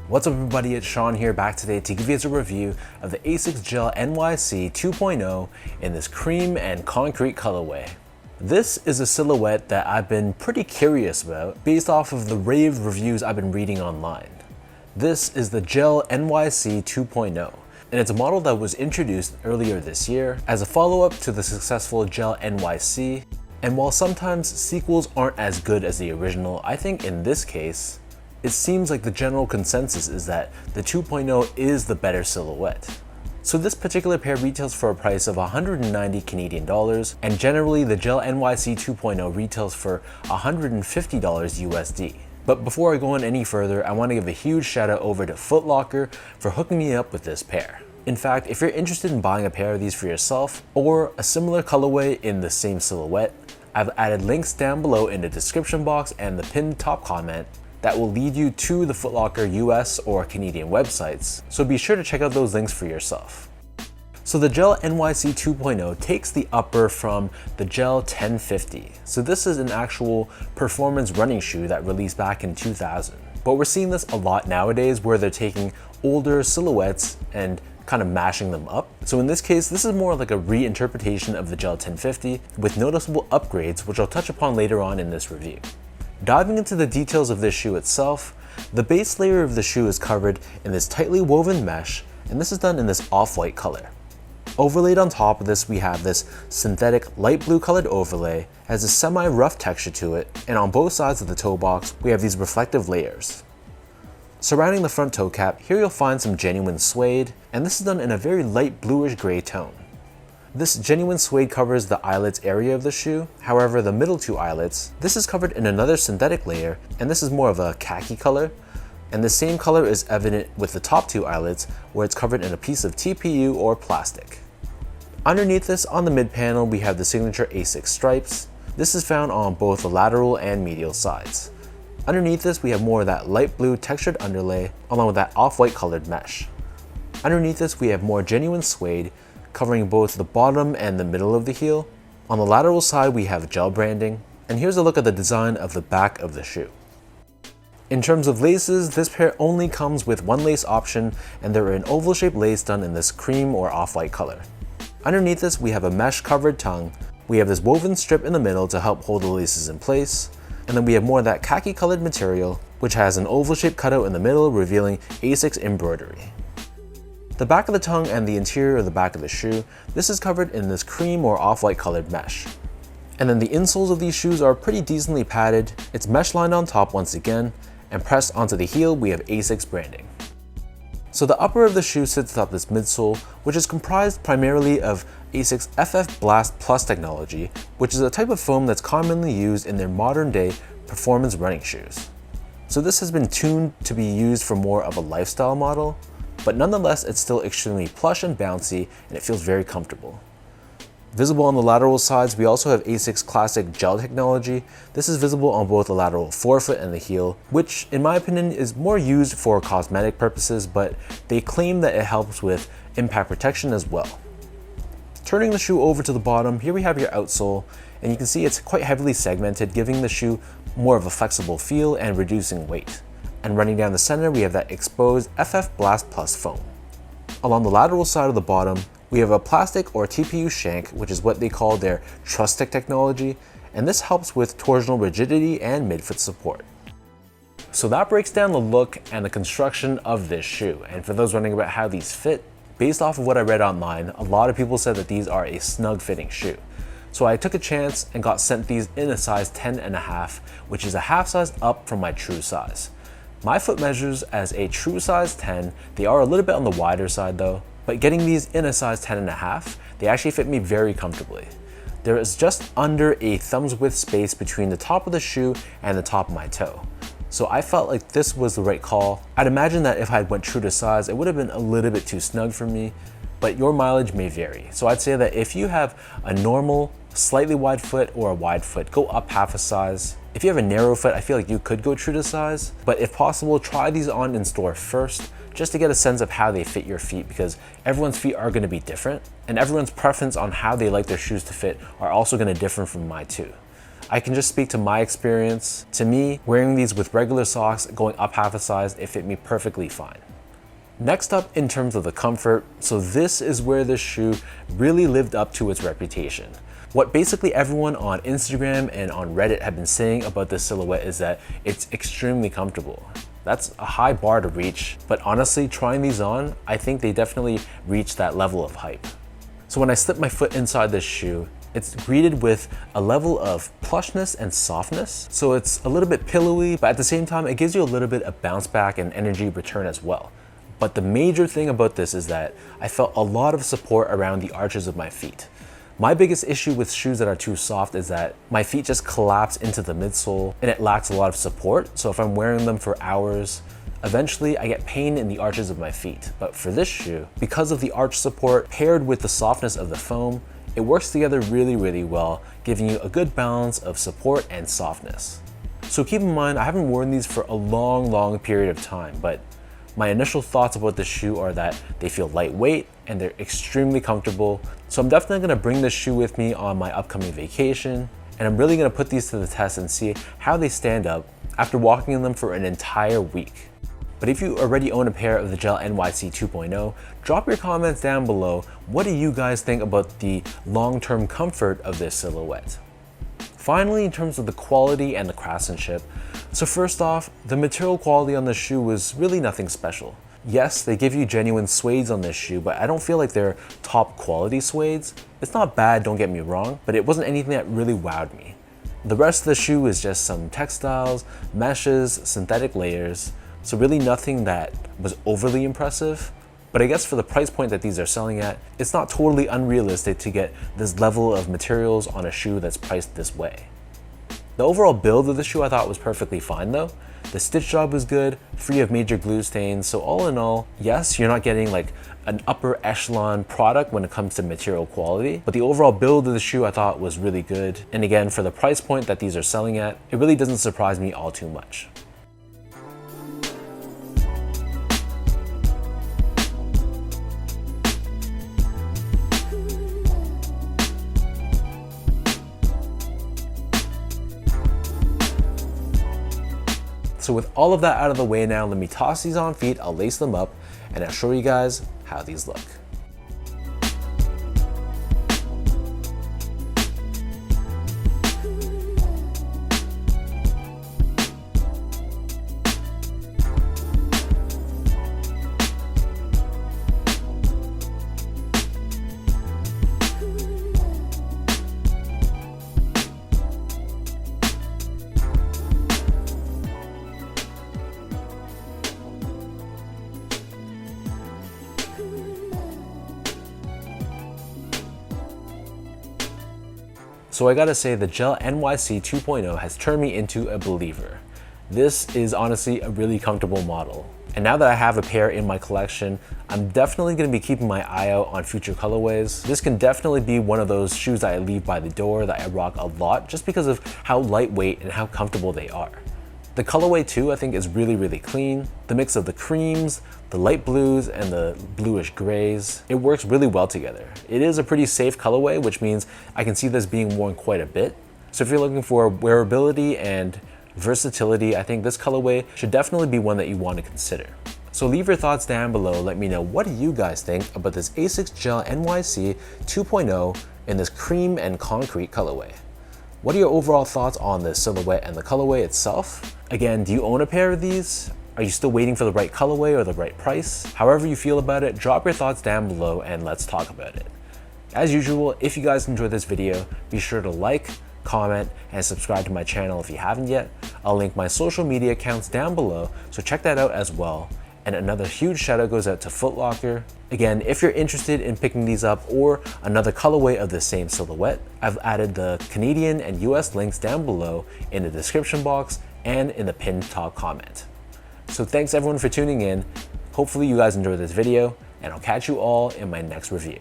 What's up everybody, it's Sean here, back today to give you a review of the Asics Gel-NYC 2.0 in this cream and concrete colorway. This is a silhouette that I've been pretty curious about based off of the rave reviews I've been reading online. This is the Gel-NYC 2.0, and it's a model that was introduced earlier this year as a follow-up to the successful Gel-NYC. And while sometimes sequels aren't as good as the original, I think in this case, it seems like the general consensus is that the 2.0 is the better silhouette. So this particular pair retails for a price of 190 Canadian dollars, and generally the Gel-NYC 2.0 retails for $150 USD. But before I go on any further, I want to give a huge shout out over to Foot Locker for hooking me up with this pair. In fact, if you're interested in buying a pair of these for yourself or a similar colorway in the same silhouette, I've added links down below in the description box and the pinned top comment that will lead you to the Foot Locker US or Canadian websites, so be sure to check out those links for yourself. So the Gel-NYC 2.0 takes the upper from the Gel 1050. So this is an actual performance running shoe that released back in 2000. But we're seeing this a lot nowadays where they're taking older silhouettes and kind of mashing them up. So in this case, this is more like a reinterpretation of the Gel 1050 with noticeable upgrades, which I'll touch upon later on in this review. Diving into the details of this shoe itself, the base layer of the shoe is covered in this tightly woven mesh, and this is done in this off-white color. Overlaid on top of this, we have this synthetic light blue colored overlay, has a semi-rough texture to it, and on both sides of the toe box, we have these reflective layers. Surrounding the front toe cap, here you'll find some genuine suede, and this is done in a very light bluish gray tone. This genuine suede covers the eyelets area of the shoe. However, the middle two eyelets, this is covered in another synthetic layer, and this is more of a khaki color. And the same color is evident with the top two eyelets, where it's covered in a piece of TPU or plastic. Underneath this, on the mid panel, we have the signature Asics stripes. This is found on both the lateral and medial sides. Underneath this, we have more of that light blue textured underlay, along with that off-white colored mesh. Underneath this, we have more genuine suede, covering both the bottom and the middle of the heel. On the lateral side, we have gel branding, and here's a look at the design of the back of the shoe. In terms of laces, this pair only comes with one lace option, and they're an oval shaped lace done in this cream or off-white color. Underneath this, we have a mesh covered tongue. We have this woven strip in the middle to help hold the laces in place, and then we have more of that khaki colored material, which has an oval shaped cutout in the middle, revealing Asics embroidery. The back of the tongue and the interior of the back of the shoe, this is covered in this cream or off-white colored mesh. And then the insoles of these shoes are pretty decently padded. It's mesh lined on top once again, and pressed onto the heel we have Asics branding. So the upper of the shoe sits atop this midsole, which is comprised primarily of Asics FF Blast Plus technology, which is a type of foam that's commonly used in their modern day performance running shoes. So this has been tuned to be used for more of a lifestyle model, but nonetheless, it's still extremely plush and bouncy, and it feels very comfortable. Visible on the lateral sides, we also have Asics Classic Gel technology. This is visible on both the lateral forefoot and the heel, which in my opinion is more used for cosmetic purposes, but they claim that it helps with impact protection as well. Turning the shoe over to the bottom, here we have your outsole, and you can see it's quite heavily segmented, giving the shoe more of a flexible feel and reducing weight. And running down the center, we have that exposed FF Blast Plus foam. Along the lateral side of the bottom, we have a plastic or TPU shank, which is what they call their truss stick technology, and this helps with torsional rigidity and midfoot support. So that breaks down the look and the construction of this shoe. And for those wondering about how these fit, based off of what I read online, a lot of people said that these are a snug fitting shoe. So I took a chance and got sent these in a size 10.5, which is a half size up from my true size. My foot measures as a true size 10, they are a little bit on the wider side though, but getting these in a size 10.5, they actually fit me very comfortably. There is just under a thumb's width space between the top of the shoe and the top of my toe. So I felt like this was the right call. I'd imagine that if I went true to size, it would have been a little bit too snug for me, but your mileage may vary. So I'd say that if you have a normal, slightly wide foot or a wide foot, go up half a size. If you have a narrow foot, I feel like you could go true to size, but if possible, try these on in store first, just to get a sense of how they fit your feet, because everyone's feet are gonna be different, and everyone's preference on how they like their shoes to fit are also gonna differ from mine too. I can just speak to my experience. To me, wearing these with regular socks, going up half a size, it fit me perfectly fine. Next up, in terms of the comfort, so this is where this shoe really lived up to its reputation. What basically everyone on Instagram and on Reddit have been saying about this silhouette is that it's extremely comfortable. That's a high bar to reach, but honestly, trying these on, I think they definitely reach that level of hype. So when I slip my foot inside this shoe, it's greeted with a level of plushness and softness. So it's a little bit pillowy, but at the same time, it gives you a little bit of bounce back and energy return as well. But the major thing about this is that I felt a lot of support around the arches of my feet. My biggest issue with shoes that are too soft is that my feet just collapse into the midsole and it lacks a lot of support. So if I'm wearing them for hours, eventually I get pain in the arches of my feet. But for this shoe, because of the arch support paired with the softness of the foam, it works together really, really well, giving you a good balance of support and softness. So keep in mind, I haven't worn these for a long period of time, but my initial thoughts about this shoe are that they feel lightweight and they're extremely comfortable. So I'm definitely gonna bring this shoe with me on my upcoming vacation, and I'm really gonna put these to the test and see how they stand up after walking in them for an entire week. But if you already own a pair of the Gel-NYC 2.0, drop your comments down below. What do you guys think about the long-term comfort of this silhouette? Finally, in terms of the quality and the craftsmanship, so first off, the material quality on this shoe was really nothing special. Yes, they give you genuine suedes on this shoe, but I don't feel like they're top quality suedes. It's not bad, don't get me wrong, but it wasn't anything that really wowed me. The rest of the shoe is just some textiles, meshes, synthetic layers, so really nothing that was overly impressive. But I guess for the price point that these are selling at, it's not totally unrealistic to get this level of materials on a shoe that's priced this way. The overall build of the shoe I thought was perfectly fine though. The stitch job was good, free of major glue stains, so all in all, yes, you're not getting like an upper echelon product when it comes to material quality, but the overall build of the shoe I thought was really good. And again, for the price point that these are selling at, it really doesn't surprise me all too much. So with all of that out of the way now, let me toss these on feet, I'll lace them up, and I'll show you guys how these look. So I gotta say, the Gel-NYC 2.0 has turned me into a believer. This is honestly a really comfortable model. And now that I have a pair in my collection, I'm definitely gonna be keeping my eye out on future colorways. This can definitely be one of those shoes that I leave by the door that I rock a lot just because of how lightweight and how comfortable they are. The colorway too, I think, is really clean. The mix of the creams, the light blues, and the bluish grays, it works really well together. It is a pretty safe colorway, which means I can see this being worn quite a bit. So if you're looking for wearability and versatility, I think this colorway should definitely be one that you want to consider. So leave your thoughts down below. Let me know, what do you guys think about this Asics Gel-NYC 2.0 in this cream and concrete colorway? What are your overall thoughts on this silhouette and the colorway itself? Again, do you own a pair of these? Are you still waiting for the right colorway or the right price? However you feel about it, drop your thoughts down below and let's talk about it. As usual, if you guys enjoyed this video, be sure to like, comment, and subscribe to my channel if you haven't yet. I'll link my social media accounts down below, so check that out as well. And another huge shout out goes out to Foot Locker. Again, if you're interested in picking these up or another colorway of the same silhouette, I've added the Canadian and US links down below in the description box and in the pinned top comment. So thanks everyone for tuning in. Hopefully you guys enjoyed this video, and I'll catch you all in my next review.